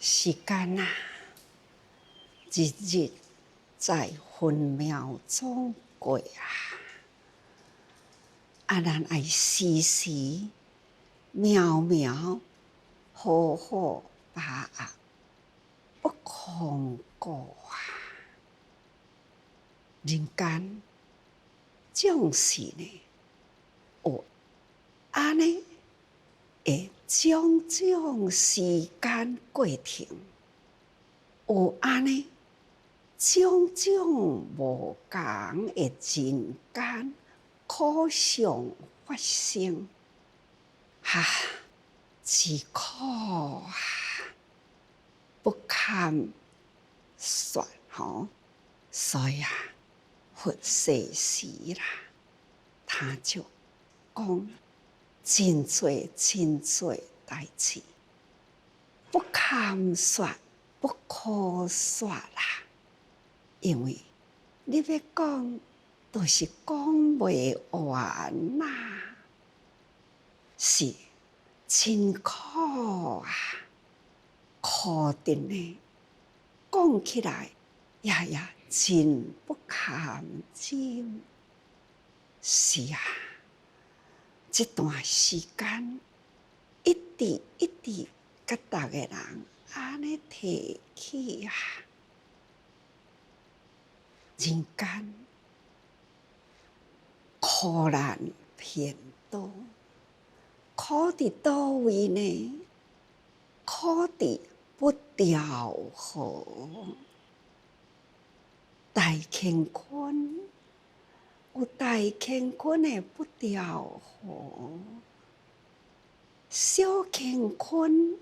时间啊，日日在分秒中过咱爱时时秒秒好好把握，不空过人间总是呢，有安尼会种种时间过程，有安尼种种无同的人间苦相发生，只可不堪说吼。所以佛世时啦，他就讲真多代志，不堪说，不可说啦。因为你要讲，都是讲袂完啦，是真苦苦的呢。讲起来也真不堪忍。是这段时间一直甲逐个人安尼提起人间苦难偏多，苦伫倒位呢？苦伫不调和，大乾坤有大乾坤的不调和，小乾坤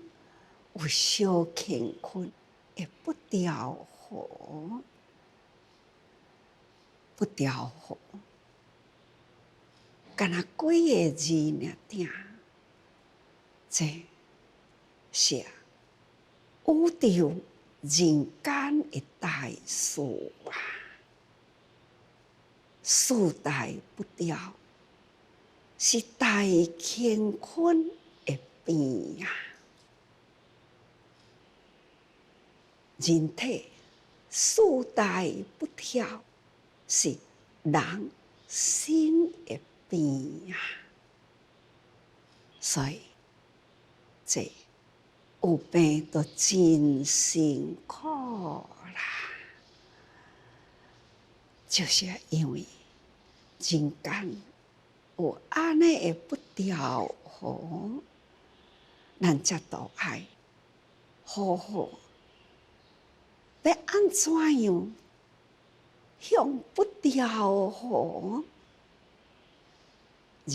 有小乾坤的不调和，不调和，敢若几个字尔定，这是宇宙人间的大事四大不调，是大乾坤的变人体四大不调，是人心的变所以这有病都真辛苦啦，就是因为人间有安尼的不调和，咱才都爱好好要安怎样向不调和而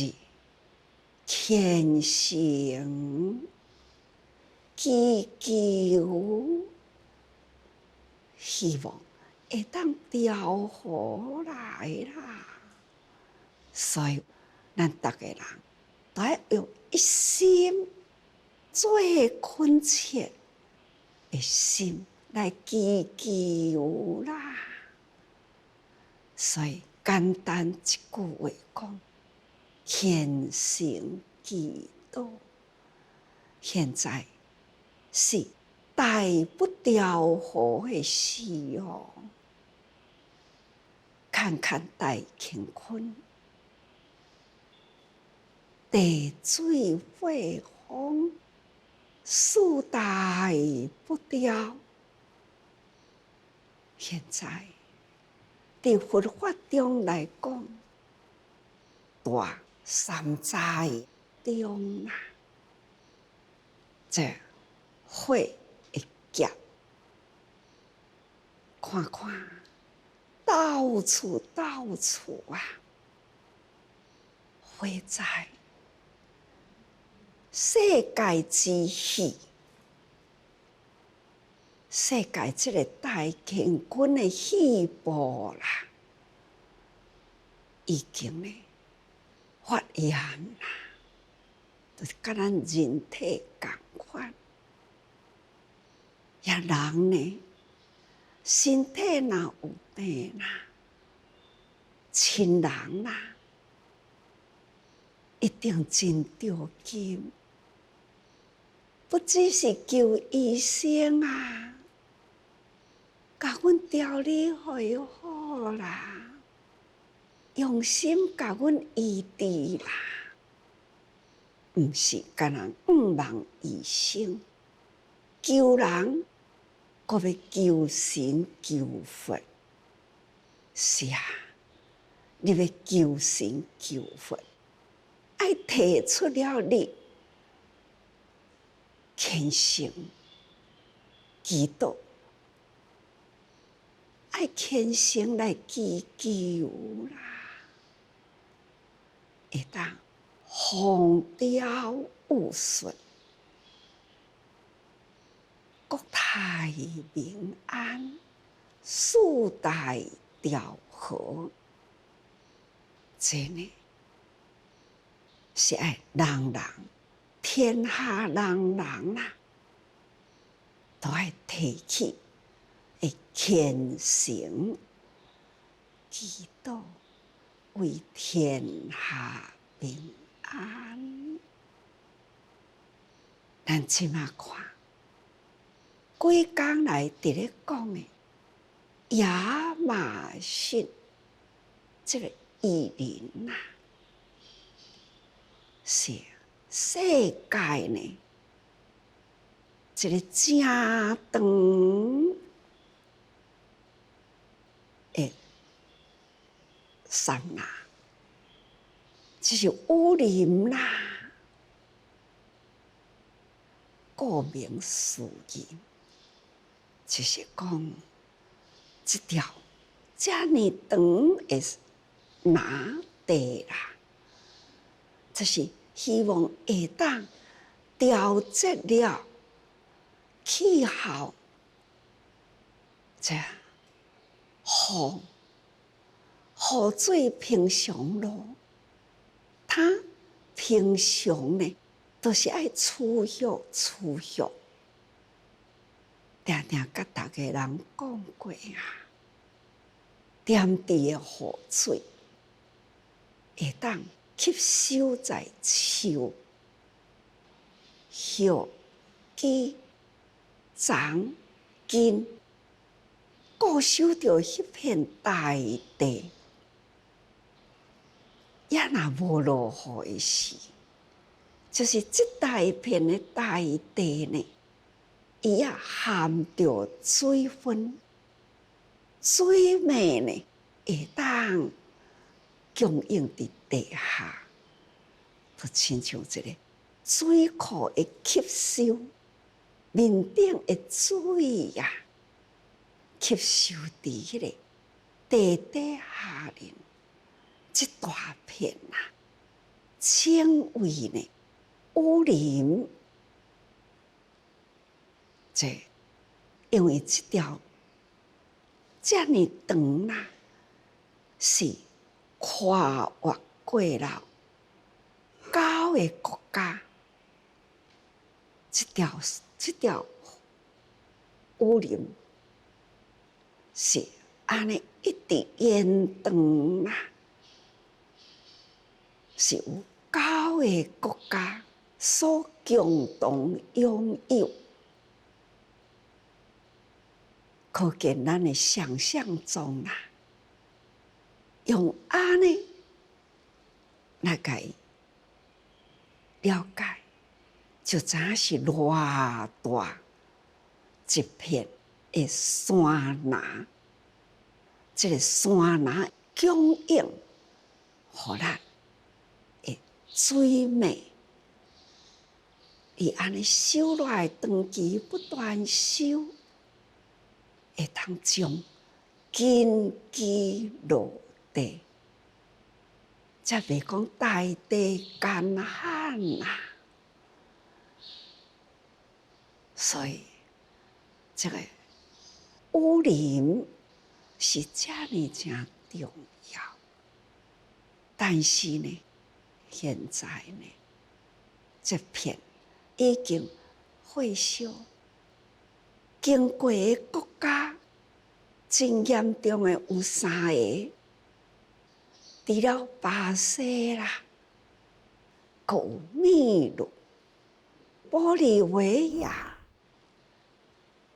虔诚祈求，希望会当调和来啦。所以咱逐个人都要用一心最恳切的心来祈求啦。所以简单一句话讲，虔诚祈祷。现在是大不调和的时候，看看大乾坤，地水火风四大不调。现在在佛法中来讲，大三灾中这火会劫，看看到处火灾，世界之喜，世界这个大乾坤的起步啦，已经呢发炎啦，就是甲咱人体同款。人呢，身体若有病啦，亲人啦，一定真着急。不只是求医生啊，甲阮调理互伊好啦，用心甲阮医治啦，毋是干人望医生，求人，搁要求神求佛。是啊，你要求神求佛，爱提出了你虔诚祈祷，爱虔诚来祈求啦，会当风调雨顺，国泰民安，世代调和。真的是爱人人天下人人啦，都爱提起会虔诚祈祷，为天下平安。咱即马看，几工来伫咧讲的亚马逊这个艺人呐，是世界呢一个正长的山呐，就是武林啦。顾名思义，就是讲这条这么长的拿地啦，就是希望会当调节了气候，这雨水平常咯，它平常呢都是爱储蓄，定定甲大家人讲过啊，点滴的雨水会当吸收在树、叶、枝、丛、根，固守着迄片大地。也若无落雨的时，就是这大片的大地呢，伊也含着水分，水脉呢会当供应伫地下，就亲像一个水库的吸收，面顶的水呀，吸收伫迄个地底下面。这大片啊，称为呢武林。这因为这条这么长啦，是跨越过了9个国家。这条武林是安尼一直延长啦。是有9个国家所共同拥有，可见咱的想象中啦，用安尼来甲伊了解，就知影是偌大一片的山崖，这个山崖供应，互咱水脉，伊安尼收落来，长期不断收，会当将根基落地，才袂讲大地干旱啊。所以，这个武林是这么正重要，但是呢，现在呢，这片已经废烧，经过的国家真严重的有3个，除了巴西啦，还有秘鲁，玻利维亚，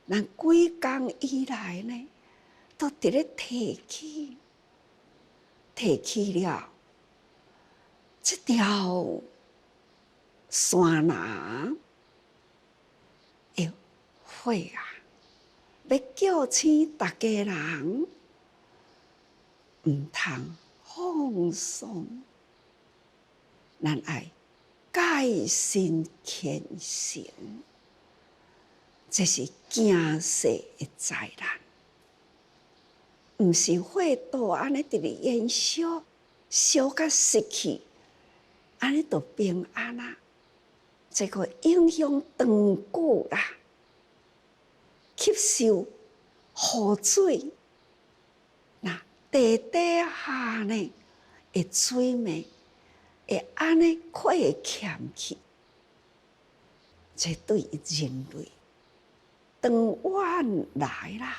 咱几工以来呢，都伫咧提起了这条山崖的火啊，要叫醒大家人，唔通放松，咱爱改心虔诚，这是惊世的灾难。唔是火度安尼直直燃烧，烧到失去，安尼就平安啦。这个影响长久啦，吸收雨水，那地底下呢，会水面会安尼火欠去，这对人类长远来啦，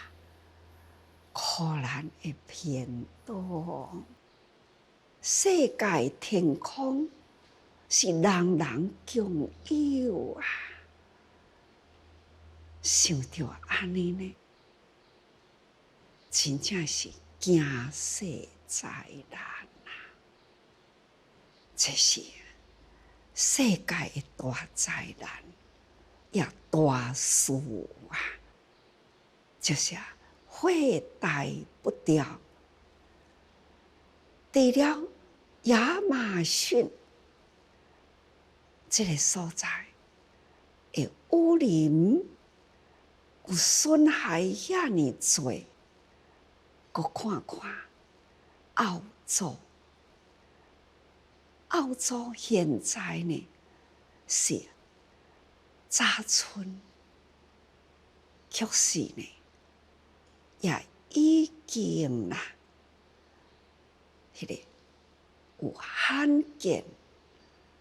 可能会偏多。世界天空是人人共有啊，想到安尼呢，真正是惊世灾难啊！这是世界的大灾难，也大事啊！就是火带不掉，除了亚马逊这个所在的雨林有损害遐尼多，搁看看澳洲，澳洲现在呢是早春，确实呢也已经啦，迄个有罕见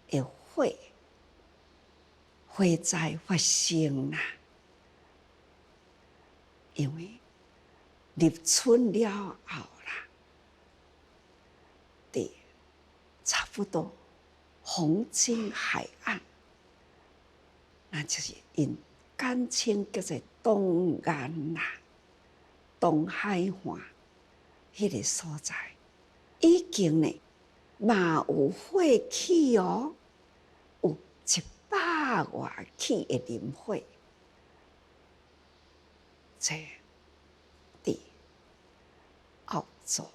的火灾发生啦，因为入春了后啦，伫差不多黄金海岸，那就是因简称叫做东岸啦，东海岸迄个所在，已经呢嘛有火起哦，有100外起的林火，这伫澳洲，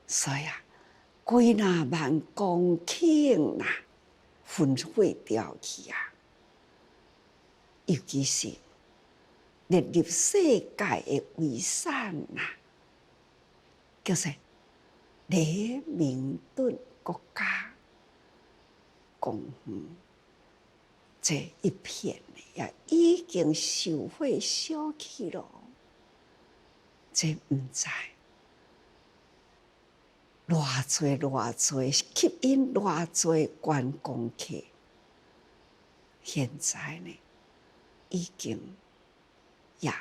所以啊，几若万公顷啦，焚火掉去啊！尤其是列入世界的遗产啦，叫做雷明顿国家公园，这一片也已经受火烧去了。这唔知偌济吸引偌济观光客，现在呢已经也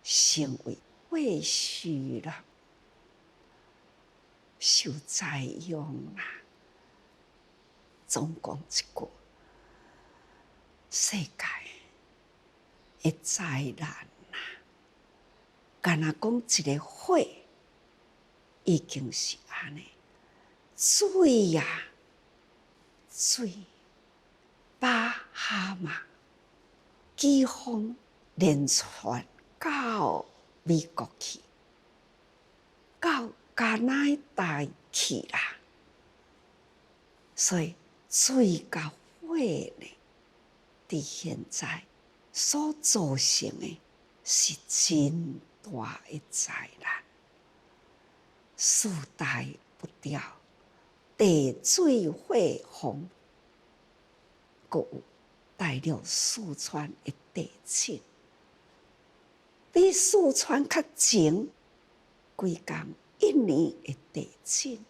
成为废墟了，受灾殃啦。总讲一句，世界的灾难啦，干那讲一个火，已经是安尼，水呀，水，巴哈马飓风连传到美国去，到加拿大去啦，所以水甲火呢，伫现在所造成的是真大的灾难，四大不调，地水火风，阁有带了四川的地震，比四川较前几工1年的地震，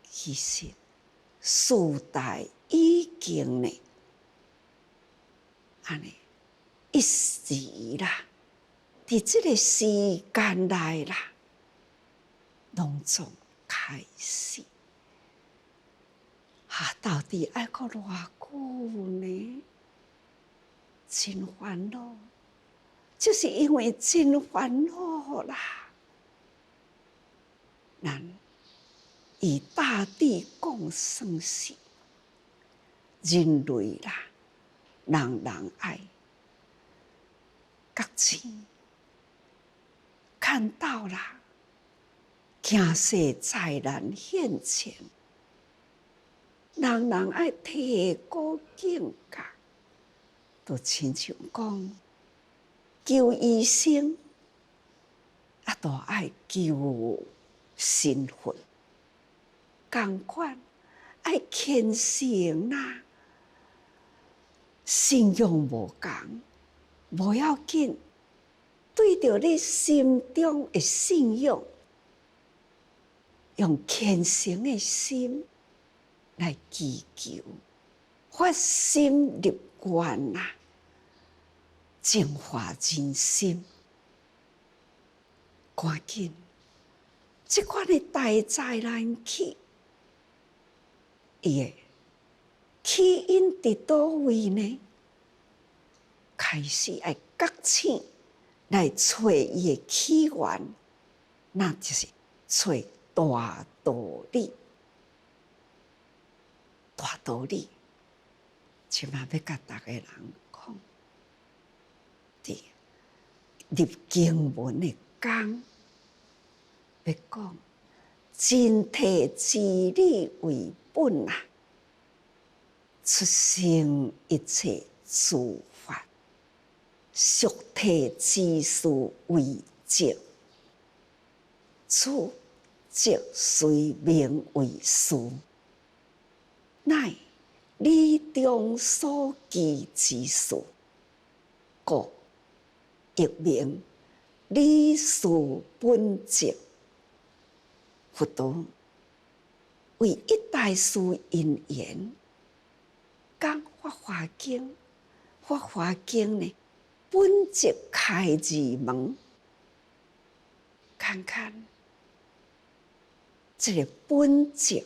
其实四大已经呢，安尼一时啦，伫这个时间内啦，拢总开始，到底爱过偌久呢？真烦恼，就是因为真烦恼啦。咱以大地讲算是人类啦，人人爱觉醒，看到啦，惊世灾难现前，人人爱提高境界，就亲像讲求医生，都爱求神佛，同款爱虔诚啦，信仰无同，无要紧，对着你心中的信仰，用虔诚的心来祈求，发心立愿啦，净化人心。赶紧，这款的大灾难去，伊的起因伫倒位呢？开始爱觉醒，来找伊的起源，那就是找大道理。大道理，即嘛要甲大家人讲，伫入经文的讲，要讲真谛之理为本啊，出生一切诸法，俗谛之事为质，此即随名为事，乃理中所记之事，故亦名理事本质。佛陀为一大师因缘，讲《法华经》，《法华经》呢，本质开智门，看看这个本质，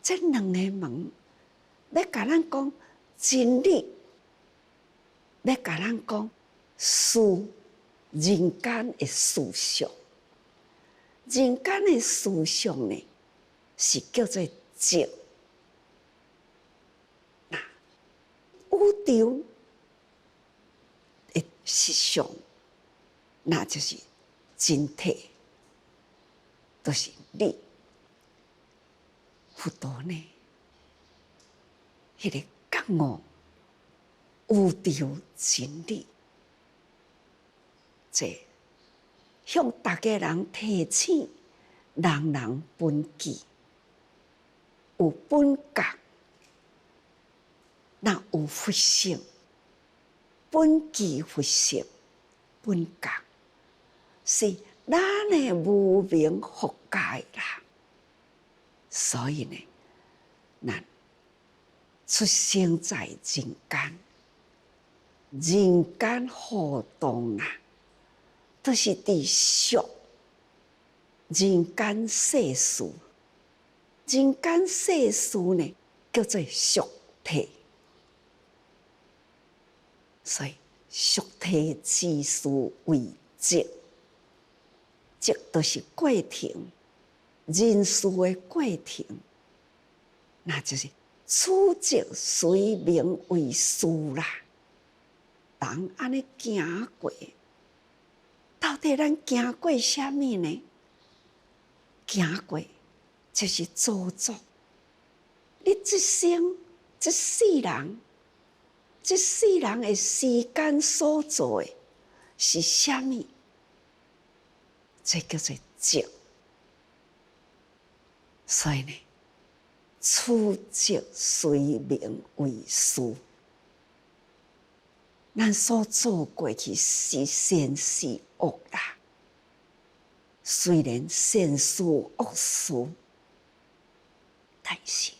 这两个门，要甲咱讲真理，要甲咱讲事，人间的事相。人间的思想呢，是叫做质。那宇宙的实相，那就是真谛，都是理。佛陀呢，迄个觉悟宇宙真理，这。向大家人提醒，人人本具，有本觉，那有佛性，本具佛性，本觉是咱的无明覆盖啦。所以呢，咱出生在人间，人间互动啊。都是伫俗人间世事，人间世事呢叫做俗谛，所以俗谛之事为质，质都是过程，人事的过程，那就是此质随名为事啦。人安尼行过。到底咱行过什么呢？行过就是造作。你这生、这世人、这世人的时间所做的是什么？这叫做质。所以呢，此质随名为事。咱所做过去是善是恶啦，虽然善事恶事，但是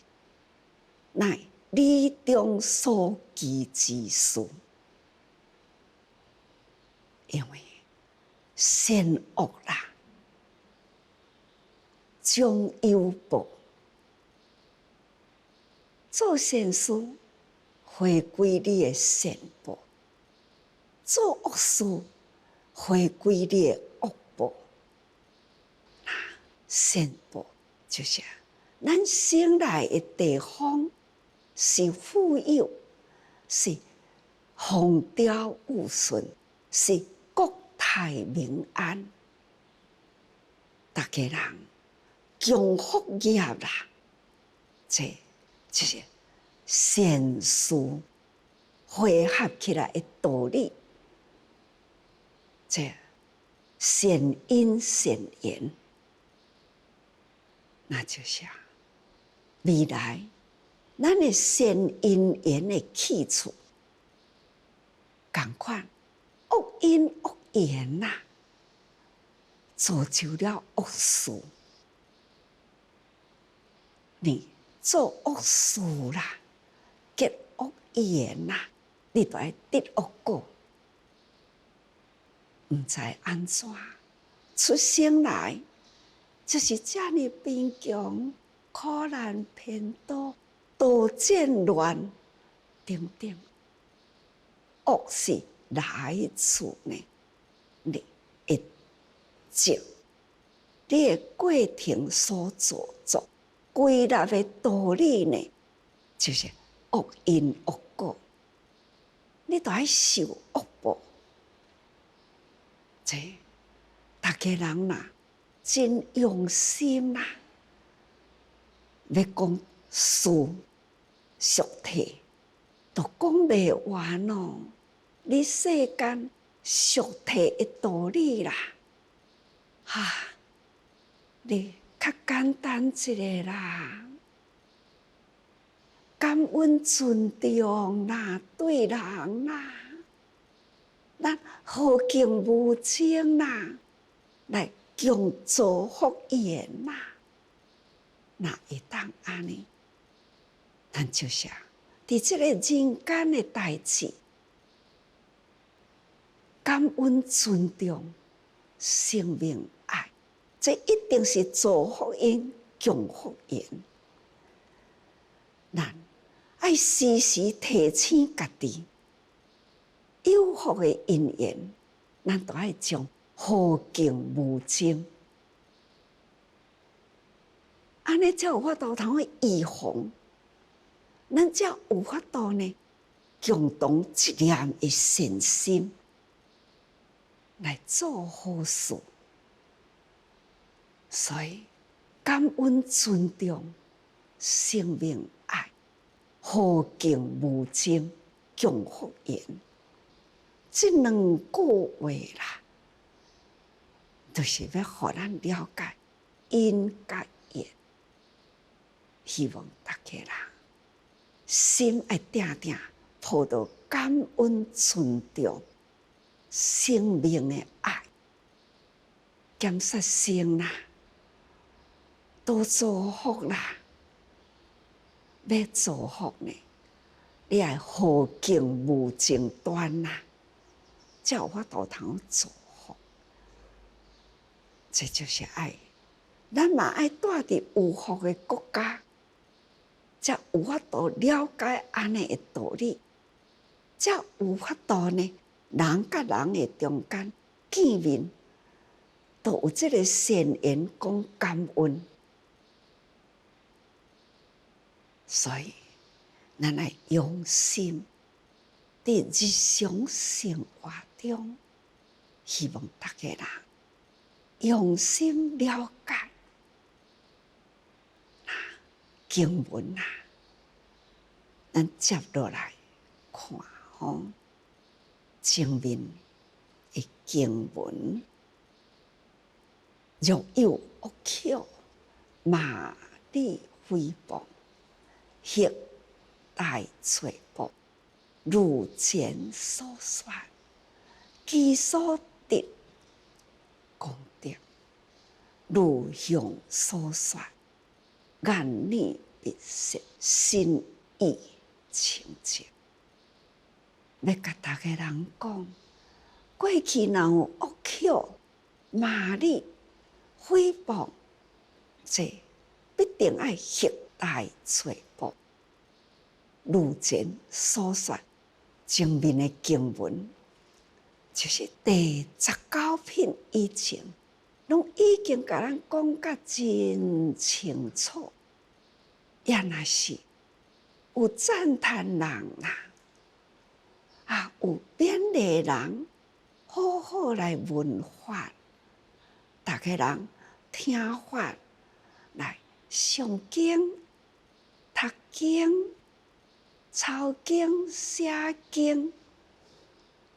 乃理中所记之事，因为善恶啦，将有报。做善事，回归你的善报，做恶事回归你的恶报。善报就是咱生来的地方是富有，是风调雨顺，是国泰民安。大家人共福业啦，这就是善事汇合起来的道理。这善因善缘，那就是未来咱的善因缘的去处。同款恶因恶缘呐，造就了恶事。你做恶事啦，结恶缘啦，你就要得恶果。唔知安怎出生来就是这么贫穷、苦难偏多、多战乱等等。恶是来自呢，你会接你的过程所做作归纳的道理呢，就是恶因恶果，你都要受恶报。这大家人呐，真用心呐，要讲事俗体，都讲袂完哦。你世间俗体的道理啦，你较简单一个啦，感恩尊重啦，对人啦，咱和敬无争啦，来共造福缘啦，那会当安尼，咱就是伫这个人间的代志，感恩尊重，生命爱，这一定是造福因、共福缘。咱爱时时提醒家己，有福的因缘，咱都爱将和敬无争，安尼才有法度通去预防，咱才有法度呢，共同一念的善心来做好事。所以感恩尊重，生命爱，和敬无争，共福缘，这两句话啦，就是要互咱了解因甲缘。希望大家人心爱定定抱到感恩尊重生命的爱，减杀生啦，多造福啦。要造福呢，你要和敬无争端啦，才有法度通造福。这就是爱，咱嘛爱住伫有福的国家，才有法度了解安尼的道理，才有法度呢，人甲人的中间见面，都有这个善缘讲感恩。所以，咱来用心伫日常生活中，希望大家人用心了解经文啊，咱接落来看前面的经文，若有恶口，骂你诽谤，迄大罪报，如前所说，其所得功德，如向所说，眼里必失，心意清净。要甲大家人讲，过去若有恶口骂你、诽谤，这必定爱迄大罪报。如前所说，前面的经文，就是第19品以前，拢已经甲咱讲甲真清楚。也若是有赞叹人有勉励人，好好来闻法，大家人听法，来上经、读经、抄经、写经，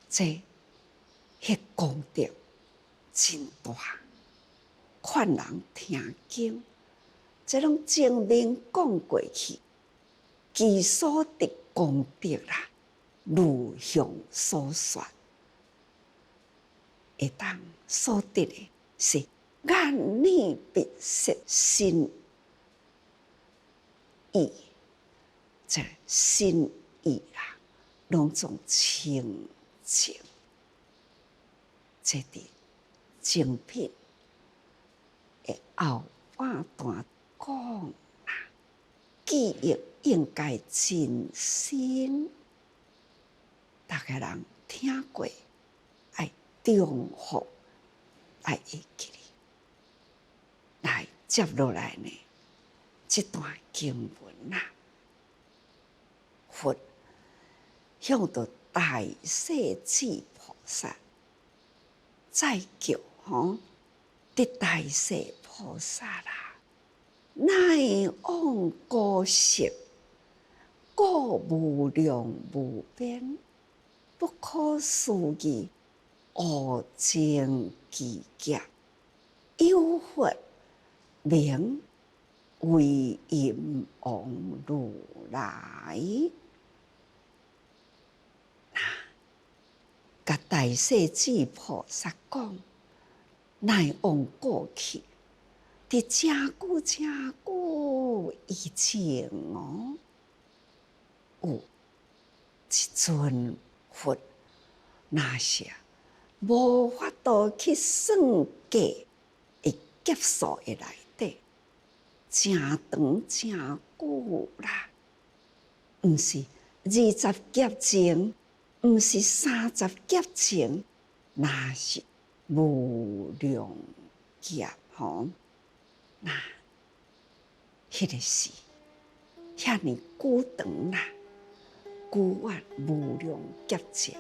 这功德真大。劝人听经，这拢前面讲过去，其所得功德如向所说，会当所得的是眼耳鼻舌身意，这身意拢总清净。这伫正品的后半段讲记忆应该真深，大家人听过，爱重复，爱会记哩。来接落来呢，这段经文佛向着大势至菩萨再叫的大势菩萨乃往故识，故无量无边，不可思议，无尽其极，有佛名为阎王如来。甲大势至菩萨讲，乃往过去，伫真久真久以前有一尊佛，那是无法度去算计的劫数的内底，真长真久啦，毋是20劫前，毋是30劫前，那是无量劫那迄个是遐尼久长久远无量劫前。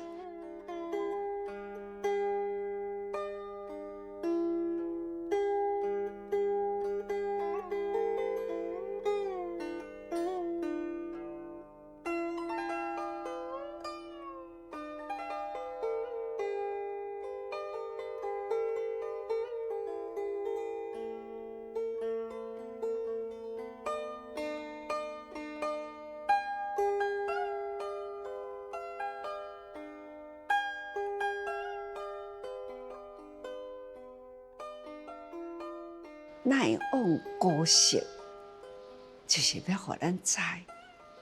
乃往故识，就是要互咱知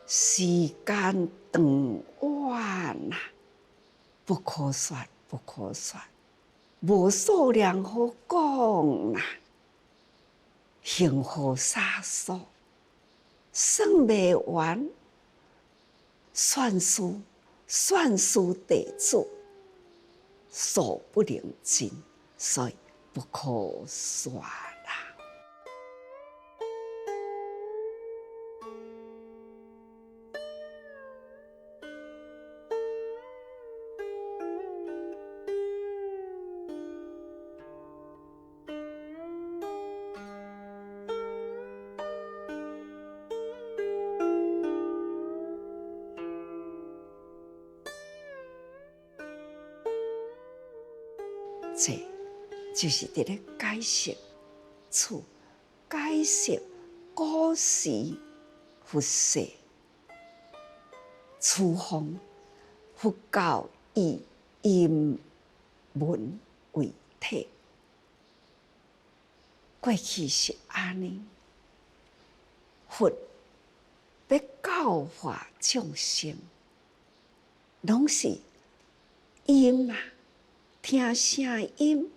时间长远不可说，不可说，无数量好讲幸好沙数，算袂完，算数地主，数不能尽，所以不可说。这就是伫咧解释解释古时佛说处方佛教以音文为体，过去是安尼，佛要教化众生，拢是音听声音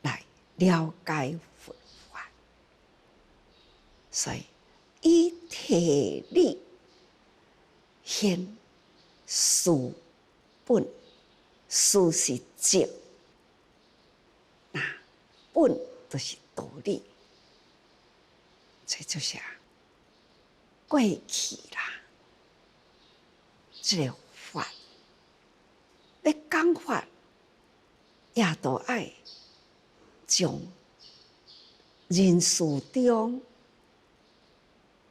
来了解佛法，所以以体理现事本，事是质，那本就是道理。这就是过去啦，这个法要讲法，也都爱从人事中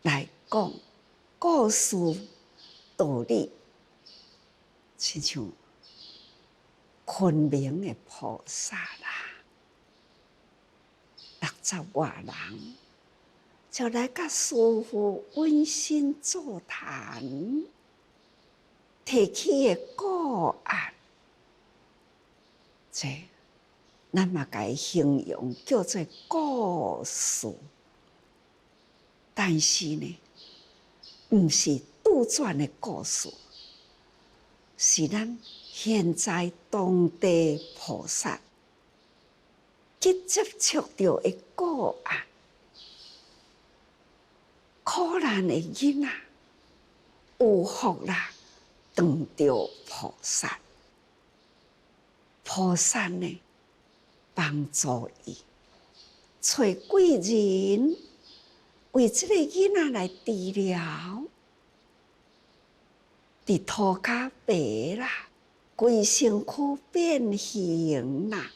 来讲故事道理，亲像昆明的菩萨啦，60外人就来甲师父温馨座谈，提起的个案，这咱嘛甲伊形容叫做故事，但是呢，毋是杜撰的故事，是咱现在当地菩萨去接触到的个案。苦难的囡仔有福啦，当着菩萨，菩萨呢帮助伊，找贵人为这个囡仔来治疗，伫涂骹白啦，规身躯变形啦，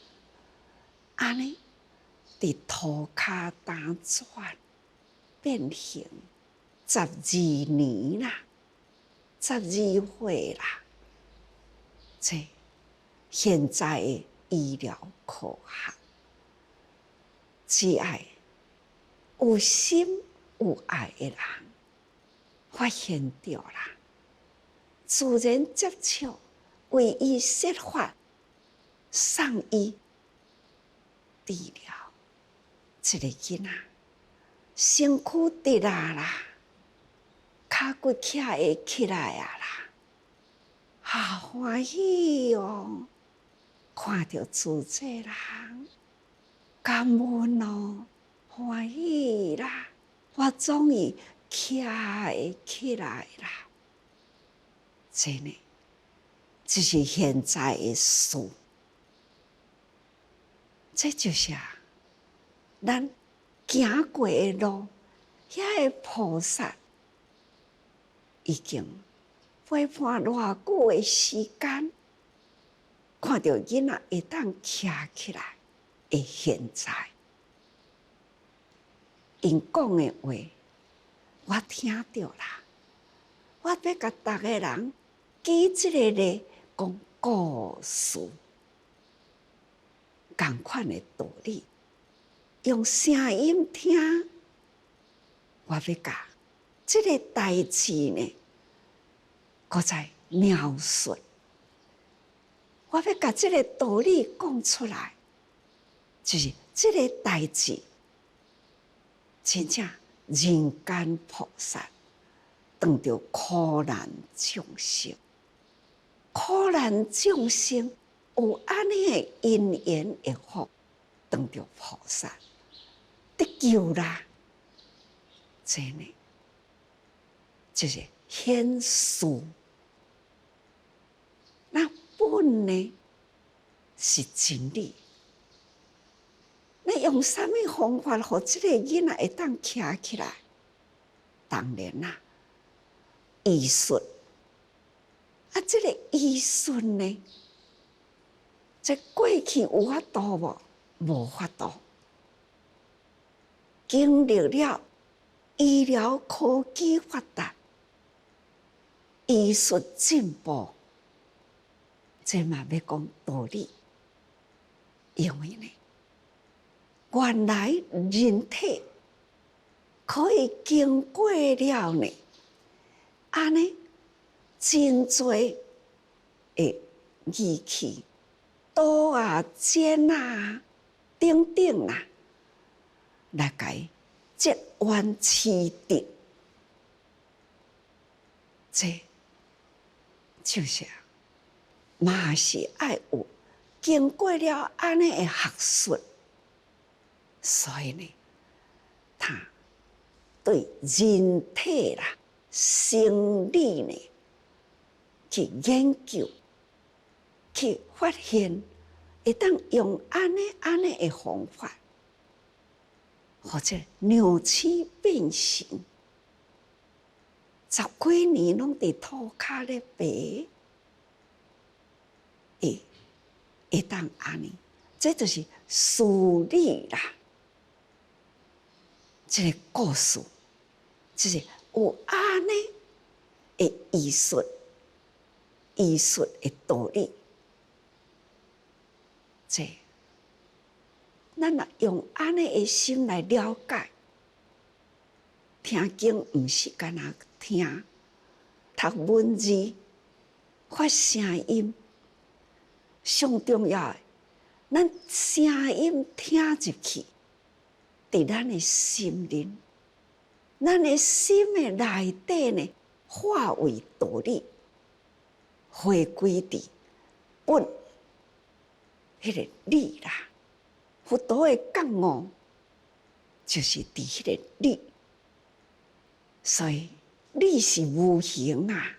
安尼伫涂骹打转变形12年啦，12岁啦，这现在的医疗科学，只爱有心有爱的人发现到啦，自然接触，为伊设法，送伊治疗。这个囡仔身躯直啦，骹骨起会起来啊啦，好欢喜哦！看到自这人，感恩哦，欢喜啦！我终于起会起来啦！真的，这是现在的事。这就是咱行过的路，遐个菩萨已经陪伴偌久的时间，看到囡仔会当徛起来的现在，因讲的话，我听到啦。我要甲逐个人记这个咧，讲故事，同款的道理，用声音听。我要甲这个代志呢，搁再描述。我要甲这个道理讲出来，就是这个代志，真正人间菩萨当着苦难众生，苦难众生有安尼的因缘会福，当着菩萨得救啦！真的，就是显示。那本呢是真理。那用什么方法，互这个囡仔会当徛起来？当然啦，医术。这个医术呢，这过去有法度无？无法度。经历了医疗科技发达，医术进步，这嘛要讲道理。因为呢，原来人体可以经过了呢，安尼真多的仪器、刀啊、剪啊、等等啊，来甲伊截弯起直，这就是嘛是爱有经过了安尼的学术，所以呢，他对人体啦、生理呢去研究、去发现，会当用安尼的方法，或者扭曲变形。10几年拢伫涂骹咧爬，会当安尼，这就是事理啦。这个故事，就是有安尼的艺术的道理。这，咱若用安尼的心来了解，听经毋是干那听，读文字，发声音，上重要的，咱声音听入去，伫咱的心灵，咱的心的内底呢，化为道理，回归伫本迄个理啦。佛陀的觉悟就是伫迄个理，所以理是无形啊。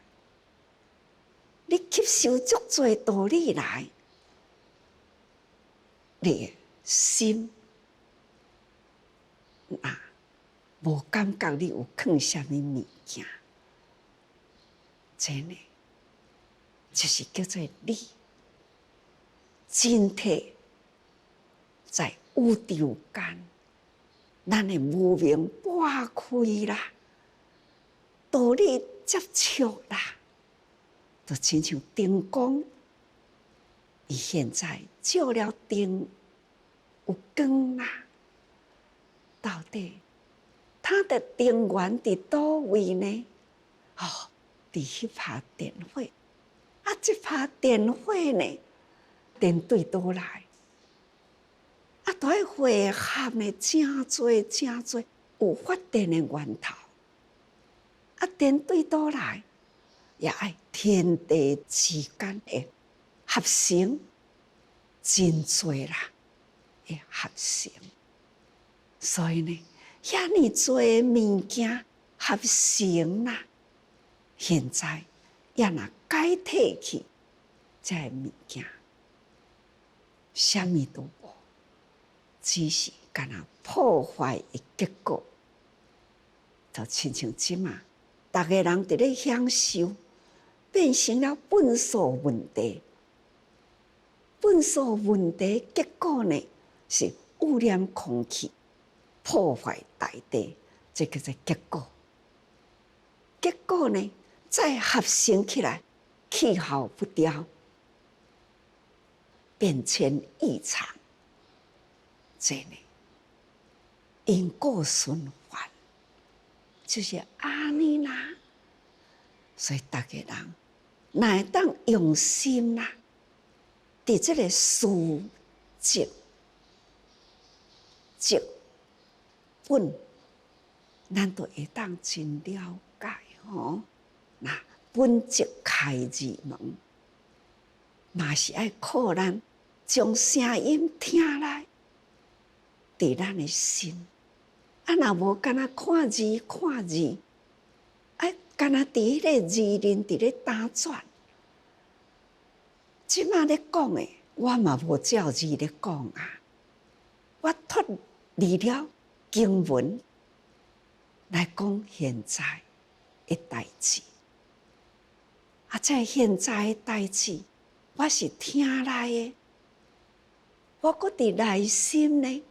你吸收足多道理来，你的心无感觉你有藏什么物件，真的就是叫做理。真体在宇宙间，咱的无明拨开啦，道理接触啦，就亲像灯光，伊现在照了灯有光啦，到底它的电源伫倒位呢？伫迄拍电火，这拍电火呢，电对倒来，都要汇合呢，真多有发电的源头，电对倒来，也爱天地之间的合成，真多啦，会合成。所以呢，遐尼多物件合成啦，现在也若解体去，这物件，什么都无，只是干那破坏的结果。就亲像即马，逐个人伫咧享受，变成了粪扫问题。粪扫问题结果呢，是污染空气，破坏大地，这叫做结果。结果呢，再合成起来，气候不调，变迁异常，这呢，因果循环，就是安尼啦。所以逐个人，若会当用心啦，伫这个事质本，咱就会当真了解吼。那本质开入门，嘛是爱靠咱将声音听来，伫咱的心。若无干那看字，干那伫迄个字面伫咧打转。即马咧讲的，我嘛无照字咧讲啊。我脱离了经文来讲现在的代志。这现在的代志，我是听来的。我搁伫内心呢，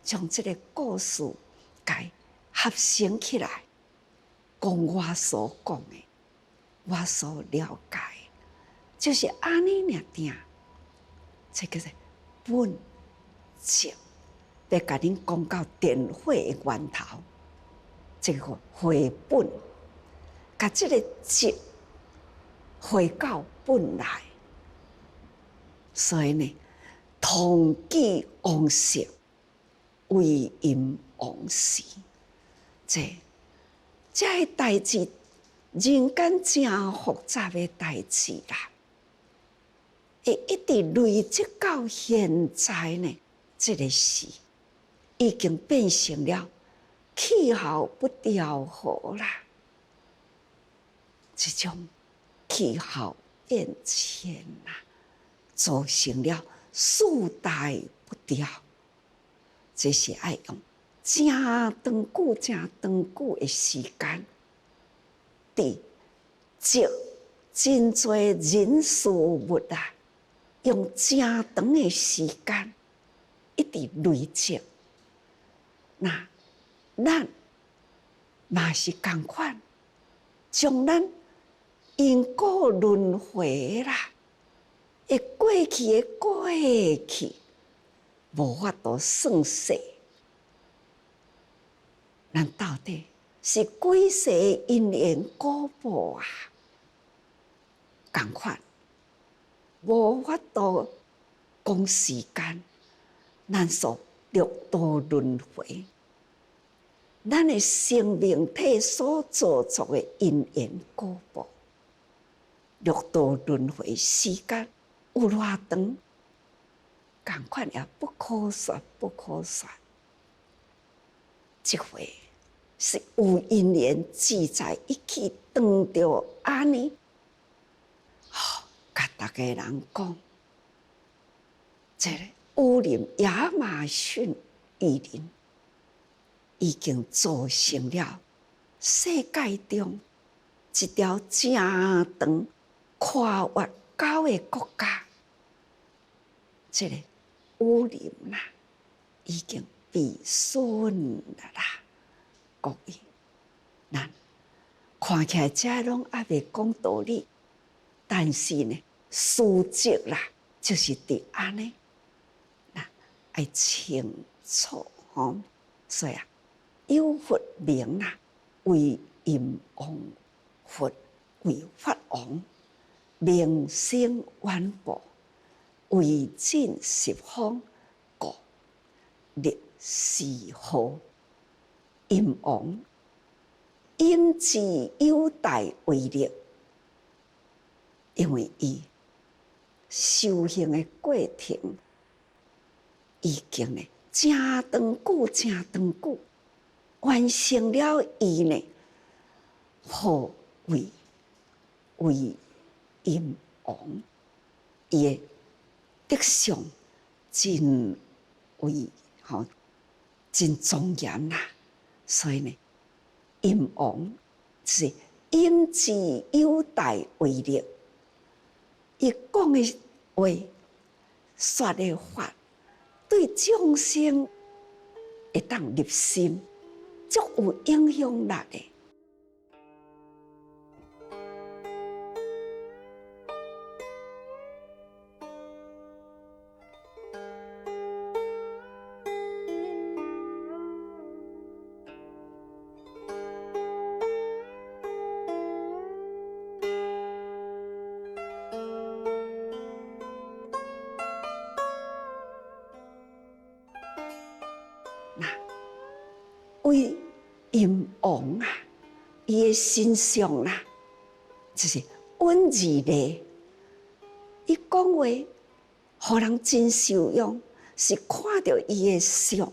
将这个故事给合成起来，讲我所讲的，我所了解的，就是安尼尔定。这叫做本质。要甲恁讲到电火的源头，这个回本，甲这个质回到本来。所以呢，同济王色，为因王事。这代志，人间真复杂的代志啦，会一直累积到现在呢，这个事已经变成了气候不调和啦。这种气候变迁呐，造成了世代不调。这是爱用真长久的时间，伫积真多人事物啊，用真长的时间一直累积。那咱嘛是同款，将咱因果轮回啦，会过去的过去，无法度算数。咱到底是几世因缘果报啊？同款，无法度讲时间，咱所六道轮回。咱的生命体所造作的因缘果报，六道轮回时间有偌长，同款也不可说，不可说。这回是有因缘自在一起当着安尼，甲大家人讲，这个乌林亚马逊雨林已经造成了世界中一条正长跨越9个国家，这个乌林啦，已经被损了啦。各位，咱看起来这拢还未讲道理，但是呢，事实啦，就是伫安尼，那爱清楚吼。所以啊，有佛名啊，为阴王，佛为法王，名声远播，为尽十方，故立四号。阴王因之有大威力，因为伊修行的过程已经呢真长久，完成了伊呢何为阴王，伊的德相真为真庄严啦。所以呢，阴王是因之有大威力，伊讲的话、说的法，对众生会当入心，足有影响力的。为阴王啊，伊的形象啦，就是温柔的。伊讲话，互人真受用，是看到伊的相，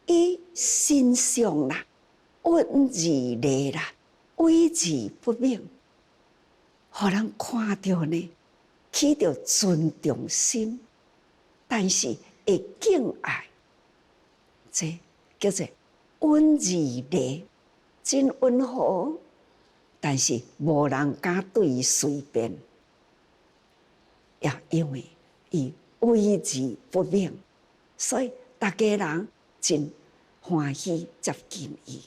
伊形象啦，温柔的啦，威仪不明，互人看到呢，起着尊重心，但是会敬爱，这叫做温柔的，真温和，但是无人敢对伊随便，也因为伊威仪不明，所以大家人真欢喜接近伊。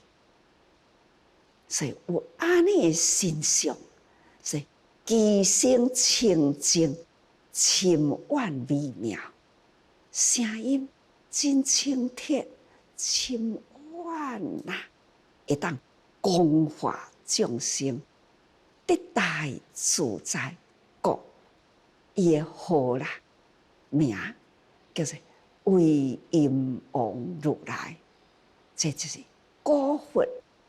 所以有安尼的形象，是其声清净，深婉微妙，声音真清澈，深婉呐，会当光化众生，得大自在。故伊的号啦，名叫做为阴王如来，这就是古佛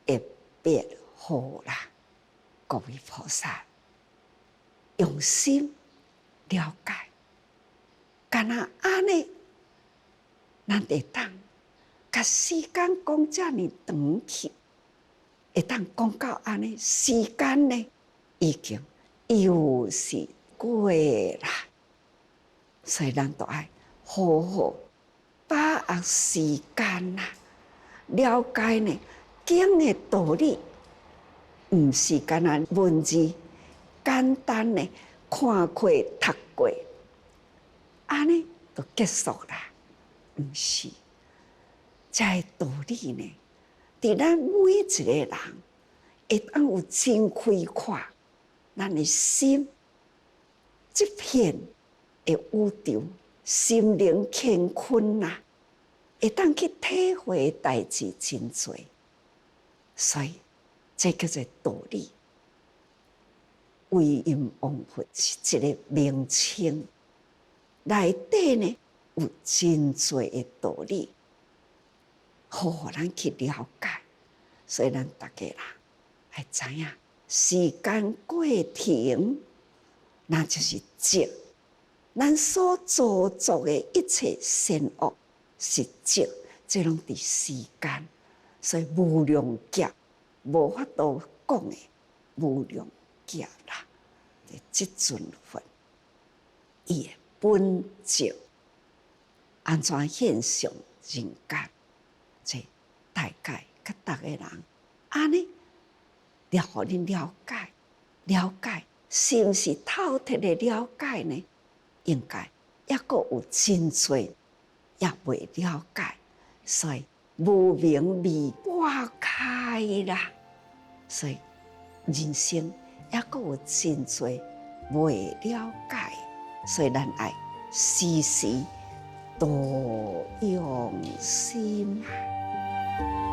的别号啦。各位菩萨，用心了解，干那安尼，咱会当甲时间讲遮尔长去，会当讲到安尼，时间呢已经又是过啦。所以咱都爱好好把握时间啦，了解呢经的道理，毋是干那文字简单的看过读过，安尼就结束啦。毋是，这道理呢，伫咱每一个人会当有真开阔，咱的心这片的宇宙，心灵乾坤啦，会当去体会的代志真多，所以这叫做道理。微音王佛是一个名称，内底呢有真多的道理，好互咱去了解。所以咱大家啦，要知影时间过停，那就是积。咱所做作的一切善恶是积，这拢伫时间，所以无量劫无法度讲的无量劫啦。即尊佛，伊的本质安怎现象人间？这大概甲逐个人安尼了，互恁了解，了解是毋是透彻的了解呢？应该抑阁有真多也未了解，所以无明未化开啦。所以人生抑阁有真多未了解，所以咱爱时时多用心啊。